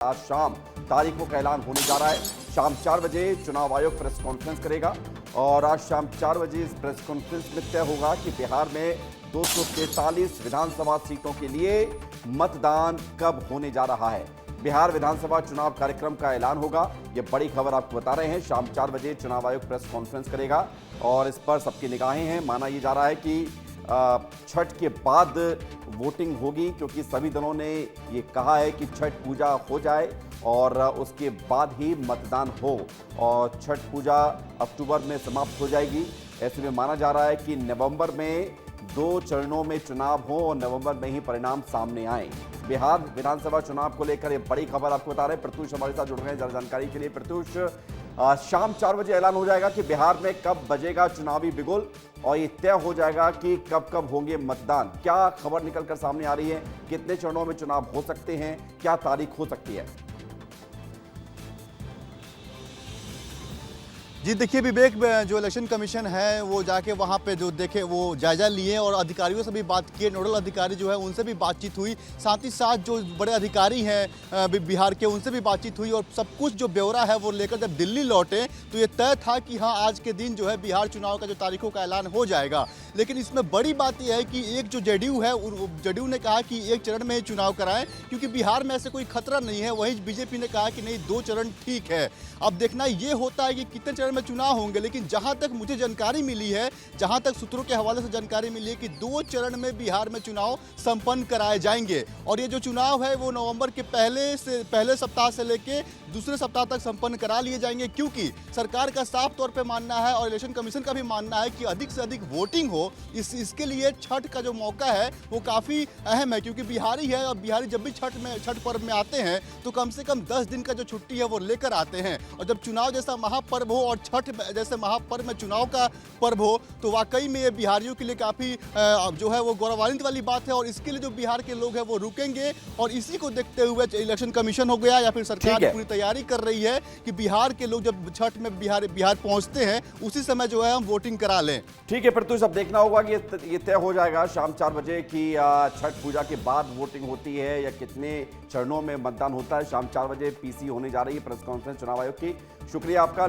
आज शाम तारीखों का ऐलान होने जा रहा है। शाम 4 बजे चुनाव आयोग प्रेस कॉन्फ्रेंस करेगा और आज शाम 4 बजे इस प्रेस कॉन्फ्रेंस में तय होगा कि बिहार में 243 विधानसभा सीटों के लिए मतदान कब होने जा रहा है। बिहार विधानसभा चुनाव कार्यक्रम का ऐलान होगा। ये बड़ी खबर आपको बता रहे हैं। शाम 4 बजे चुनाव आयोग प्रेस कॉन्फ्रेंस करेगा और इस पर सबकी निगाहें हैं। माना ये जा रहा है कि छठ के बाद वोटिंग होगी, क्योंकि सभी दलों ने ये कहा है कि छठ पूजा हो जाए और उसके बाद ही मतदान हो और छठ पूजा अक्टूबर में समाप्त हो जाएगी। ऐसे में माना जा रहा है कि नवंबर में 2 चरणों में चुनाव हो और नवंबर में ही परिणाम सामने आए। बिहार विधानसभा चुनाव को लेकर ये बड़ी खबर आपको बता रहे हैं। प्रत्युष हमारे साथ जुड़ रहे हैं जरा जानकारी के लिए। प्रत्युष, शाम 4 बजे ऐलान हो जाएगा कि बिहार में कब बजेगा चुनावी बिगुल और ये तय हो जाएगा कि कब कब होंगे मतदान। क्या खबर निकलकर सामने आ रही है? कितने चरणों में चुनाव हो सकते हैं? क्या तारीख हो सकती है? जी देखिए विवेक, जो इलेक्शन कमीशन है वो जाके वहाँ पे जो देखे वो जायजा लिए और अधिकारियों से भी बात किए। नोडल अधिकारी जो है उनसे भी बातचीत हुई, साथ ही साथ जो बड़े अधिकारी हैं बिहार के उनसे भी बातचीत हुई और सब कुछ जो ब्यौरा है वो लेकर जब दिल्ली लौटे तो ये तय था कि हाँ आज के दिन जो है बिहार चुनाव का जो तारीखों का ऐलान हो जाएगा। लेकिन इसमें बड़ी बात यह है कि एक जो जेडीयू है, जेडीयू ने कहा कि 1 चरण में ही चुनाव कराएं क्योंकि बिहार में ऐसे कोई खतरा नहीं है। वहीं बीजेपी ने कहा कि नहीं 2 चरण ठीक है। अब देखना ये होता है कि कितने चरण में चुनाव होंगे, लेकिन जहां तक मुझे जानकारी मिली है, जहां तक सूत्रों के हवाले से जानकारी मिली है कि 2 चरण में बिहार में चुनाव संपन्न कराए जाएंगे और ये जो चुनाव है वो नवंबर के पहले सप्ताह से लेके दूसरे सप्ताह तक संपन्न करा लिए जाएंगे, क्योंकि सरकार का साफ तौर पे मानना है और इलेक्शन कमीशन का भी मानना है कि अधिक से अधिक वोटिंग हो। इसके लिए छठ का जो मौका है वो काफ़ी अहम है, क्योंकि बिहारी है और बिहारी जब भी छठ पर्व में आते हैं तो कम से कम 10 दिन का जो छुट्टी है वो लेकर आते हैं और जब चुनाव जैसा महापर्व हो और छठ जैसे महापर्व में चुनाव का पर्व हो तो वाकई में ये बिहारियों के लिए काफ़ी जो है वो गौरवान्वित वाली बात है और इसके लिए जो बिहार के लोग हैं वो रुकेंगे और इसी को देखते हुए इलेक्शन कमीशन हो गया या फिर सरकार पूरी तैयारी कर रही है कि बिहार के लोग जब छठ में बिहार पहुंचते हैं उसी समय जो है हम वोटिंग करा लें। ठीक है, प्रत्युष अब देखना होगा कि ये तय हो जाएगा शाम 4 बजे की छठ पूजा के बाद वोटिंग होती है या कितने चरणों में मतदान होता है। शाम 4 बजे पीसी होने जा रही है प्रेस कॉन्फ्रेंस चुनाव आयोग की। शुक्रिया आपका।